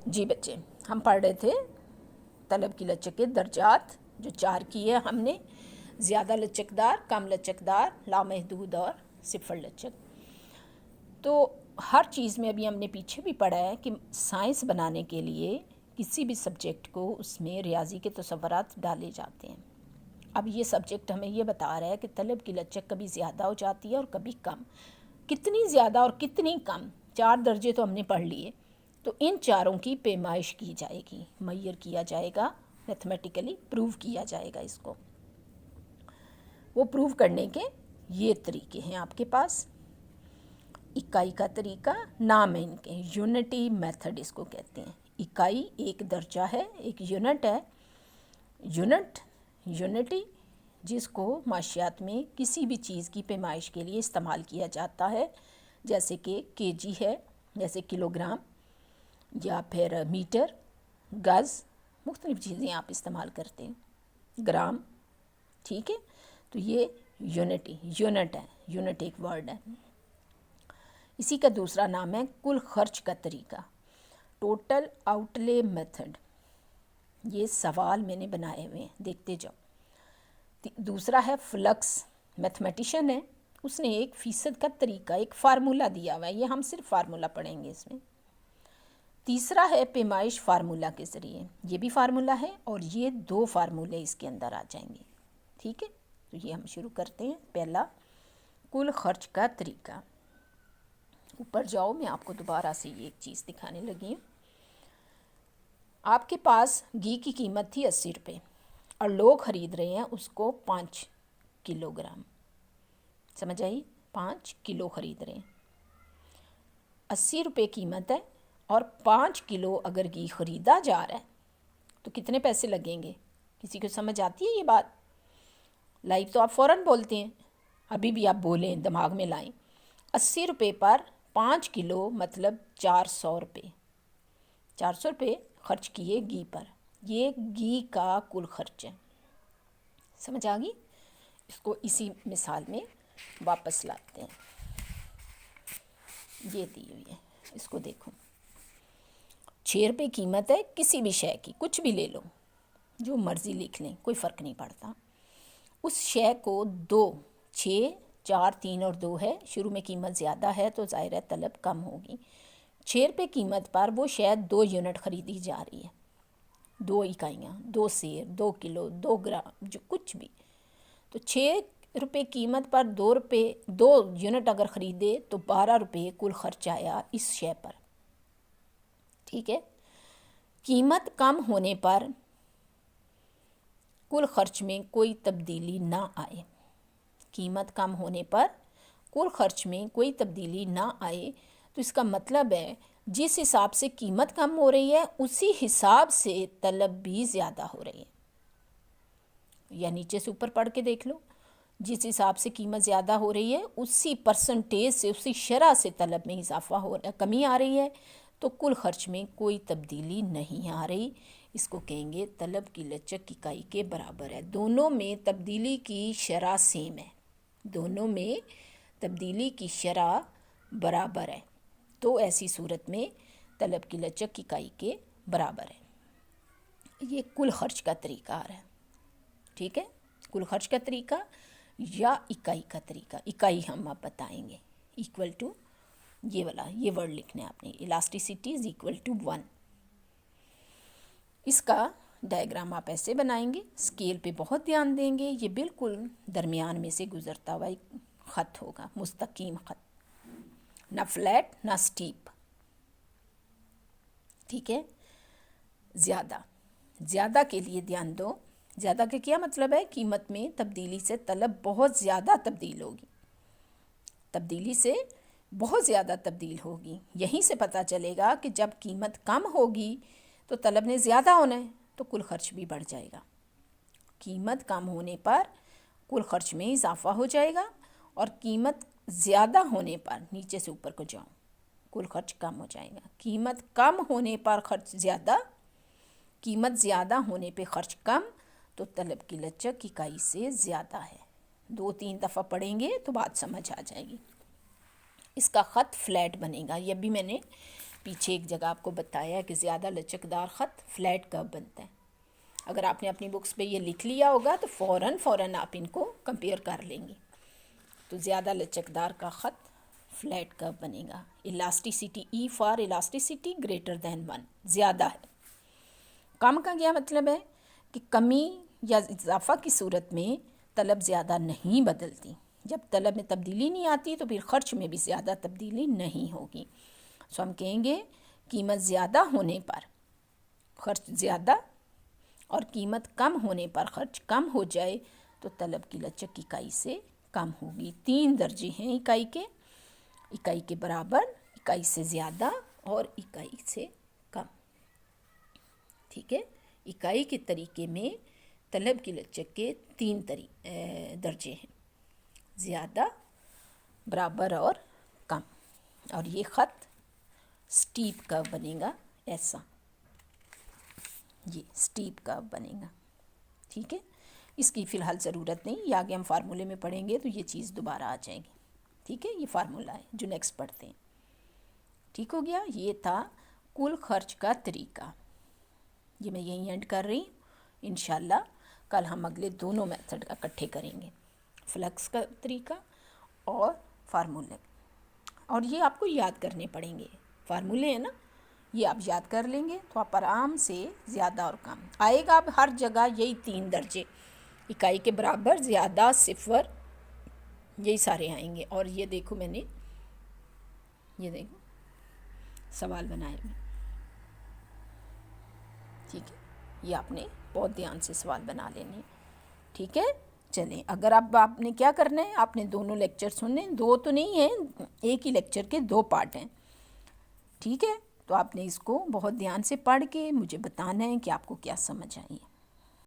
جی بچے، ہم پڑھ رہے تھے طلب کی لچک کے درجات جو 4 کیے ہم نے: زیادہ لچکدار، کم لچکدار، لامحدود اور صفر لچک۔ تو ہر چیز میں ابھی ہم نے پیچھے بھی پڑھا ہے کہ سائنس بنانے کے لیے کسی بھی سبجیکٹ کو اس میں ریاضی کے تصورات ڈالے جاتے ہیں۔ اب یہ سبجیکٹ ہمیں یہ بتا رہا ہے کہ طلب کی لچک کبھی زیادہ ہو جاتی ہے اور کبھی کم۔ کتنی زیادہ اور کتنی کم، 4 درجے تو ہم نے پڑھ لیے، تو ان چاروں کی پیمائش کی جائے گی، معیر کیا جائے گا، میتھمیٹیکلی پروو کیا جائے گا اس کو۔ وہ پروو کرنے کے یہ طریقے ہیں آپ کے پاس۔ اکائی کا طریقہ، نام ہے ان کے، یونٹی میتھڈ اس کو کہتے ہیں۔ اکائی ایک درجہ ہے، ایک یونٹ ہے۔ یونٹی جس کو معاشیات میں کسی بھی چیز کی پیمائش کے لیے استعمال کیا جاتا ہے، جیسے کہ کے جی ہے، جیسے کلو گرام، یا پھر میٹر، گز، مختلف چیزیں آپ استعمال کرتے ہیں، گرام، ٹھیک ہے۔ تو یہ یونٹ ہے، یونٹ ایک ورڈ ہے۔ اسی کا دوسرا نام ہے کل خرچ کا طریقہ، ٹوٹل آؤٹ لے میتھڈ۔ یہ سوال میں نے بنائے ہوئے ہیں، دیکھتے جاؤ۔ دوسرا ہے فلکس، میتھمیٹیشین ہے، اس نے 1% کا طریقہ، ایک فارمولہ دیا ہوا ہے، یہ ہم صرف فارمولہ پڑھیں گے اس میں۔ تیسرا ہے پیمائش فارمولہ کے ذریعے، یہ بھی فارمولہ ہے، اور یہ 2 فارمولے اس کے اندر آ جائیں گے، ٹھیک ہے۔ تو یہ ہم شروع کرتے ہیں۔ پہلا، کل خرچ کا طریقہ۔ اوپر جاؤ، میں آپ کو دوبارہ سے یہ ایک چیز دکھانے لگی ہوں۔ آپ کے پاس گھی کی قیمت تھی 80 روپے، اور لوگ خرید رہے ہیں اس کو 5 کلو گرام، سمجھ آئی؟ 5 کلو خرید رہے ہیں، 80 روپے قیمت ہے، اور 5 کلو اگر گھی خریدا جا رہا ہے تو کتنے پیسے لگیں گے؟ کسی کو سمجھ آتی ہے یہ بات؟ لائیو تو آپ فوراً بولتے ہیں، ابھی بھی آپ بولیں، دماغ میں لائیں۔ 80 روپے پر 5 کلو مطلب 400 روپے، 400 روپے خرچ کیے گھی پر، یہ گھی کا کل خرچ ہے۔ سمجھ آ گئی؟ اس کو اسی مثال میں واپس لاتے ہیں۔ یہ دی ہوئی ہے، اس کو دیکھو۔ 6 روپے قیمت ہے کسی بھی شے کی، کچھ بھی لے لو، جو مرضی لکھ لیں، کوئی فرق نہیں پڑتا۔ اس شے کو 2، 6، 4، 3 اور 2 ہے، شروع میں قیمت زیادہ ہے تو ظاہر ہے طلب کم ہوگی۔ 6 روپے قیمت پر وہ شاید 2 یونٹ خریدی جا رہی ہے، 2 اکائیاں، 2 سیر، 2 کلو، 2 گرام، جو کچھ بھی۔ تو 6 روپے قیمت پر 2 یونٹ اگر خریدے تو 12 روپے کل خرچ آیا اس شے پر، ٹھیک ہے۔ قیمت کم ہونے پر کل خرچ میں کوئی تبدیلی نہ آئے، قیمت کم ہونے پر کل خرچ میں کوئی تبدیلی نہ آئے، تو اس کا مطلب ہے جس حساب سے قیمت کم ہو رہی ہے اسی حساب سے طلب بھی زیادہ ہو رہی ہے۔ یا نیچے سے اوپر پڑھ کے دیکھ لو، جس حساب سے قیمت زیادہ ہو رہی ہے اسی پرسنٹیج سے، اسی شرح سے طلب میں اضافہ ہو رہا ہے، کمی آ رہی ہے، تو کل خرچ میں کوئی تبدیلی نہیں آ رہی۔ اس کو کہیں گے طلب کی لچک اکائی کے برابر ہے۔ دونوں میں تبدیلی کی شرح سیم ہے، دونوں میں تبدیلی کی شرح برابر ہے، تو ایسی صورت میں طلب کی لچک اکائی کے برابر ہے۔ یہ کل خرچ کا طریقہ آ رہا ہے، ٹھیک ہے۔ کل خرچ کا طریقہ یا اکائی کا طریقہ، اکائی ہم اب بتائیں گے، ایکول ٹو یہ والا، یہ ورڈ لکھنا ہے آپ نے، الاسٹیسٹی از ایکول ٹو 1۔ اس کا ڈائیگرام آپ ایسے بنائیں گے، اسکیل پہ بہت دھیان دیں گے، یہ بالکل درمیان میں سے گزرتا ہوا ایک خط ہوگا، مستقیم خط، نہ فلیٹ نہ سٹیپ، ٹھیک ہے۔ زیادہ کے لیے دھیان دو، زیادہ کا کیا مطلب ہے؟ قیمت میں تبدیلی سے طلب بہت زیادہ تبدیل ہوگی، تبدیلی سے بہت زیادہ تبدیل ہوگی۔ یہیں سے پتہ چلے گا کہ جب قیمت کم ہوگی تو طلب نے زیادہ ہونا ہے، تو کل خرچ بھی بڑھ جائے گا۔ قیمت کم ہونے پر کل خرچ میں اضافہ ہو جائے گا، اور قیمت زیادہ ہونے پر، نیچے سے اوپر کو جاؤں، کل خرچ کم ہو جائے گا۔ قیمت کم ہونے پر خرچ زیادہ، قیمت زیادہ ہونے پہ خرچ کم، تو طلب کی لچک اکائی سے زیادہ ہے۔ 2-3 دفعہ پڑھیں گے تو بات سمجھ آ جائے گی۔ اس کا خط فلیٹ بنے گا، یہ بھی میں نے پیچھے ایک جگہ آپ کو بتایا ہے کہ زیادہ لچکدار خط فلیٹ کرو بنتا ہے. اگر آپ نے اپنی بکس پہ یہ لکھ لیا ہوگا تو فوراً آپ ان کو کمپیئر کر لیں گے. تو زیادہ لچکدار کا خط فلیٹ کرو بنے گا. Elasticity, E for elasticity greater than 1، زیادہ ہے. کم کا کیا مطلب ہے کہ کمی یا اضافہ کی صورت میں طلب زیادہ نہیں بدلتی. جب طلب میں تبدیلی نہیں آتی تو پھر خرچ میں بھی زیادہ تبدیلی نہیں ہوگی. سو ہم کہیں گے قیمت زیادہ ہونے پر خرچ زیادہ اور قیمت کم ہونے پر خرچ کم ہو جائے تو طلب کی لچک اکائی سے کم ہوگی. 3 درجے ہیں اکائی کے: اکائی کے برابر، اکائی سے زیادہ اور اکائی سے کم. ٹھیک ہے، اکائی کے طریقے میں طلب کی لچک کے 3 درجے ہیں: زیادہ، برابر اور کم. اور یہ خط سٹیپ کرو بنے گا، ایسا یہ سٹیپ کرو بنے گا. ٹھیک ہے، اس کی فی الحال ضرورت نہیں، یہ آگے ہم فارمولے میں پڑھیں گے تو یہ چیز دوبارہ آ جائے گی. ٹھیک ہے، یہ فارمولہ ہے جو نیکسٹ پڑھتے ہیں. ٹھیک ہو گیا. یہ تھا کل خرچ کا طریقہ. یہ میں یہیں اینڈ کر رہی ہوں. انشاءاللہ کل ہم اگلے دونوں میتھڈ اکٹھے کریں گے، فلکس کا طریقہ اور فارمولے. اور یہ آپ کو یاد کرنے پڑیں گے، فارمولے ہیں نا، یہ آپ یاد کر لیں گے تو آپ آرام سے زیادہ اور کم آئے گا. اب ہر جگہ یہی 3 درجے: اکائی کے برابر، زیادہ، صفر، یہی سارے آئیں گے. اور یہ دیکھو میں نے یہ دیکھو سوال بنائے ہوئے. ٹھیک ہے، یہ آپ نے بہت دھیان سے سوال بنا لینے. ٹھیک ہے، چلیں. اگر اب آپ نے کیا کرنا ہے، آپ نے دونوں لیکچر سننے، 2 تو نہیں ہیں، ایک ہی لیکچر کے 2 پارٹ ہیں. ٹھیک ہے، تو آپ نے اس کو بہت دھیان سے پڑھ کے مجھے بتانا ہے کہ آپ کو کیا سمجھ آئی ہے.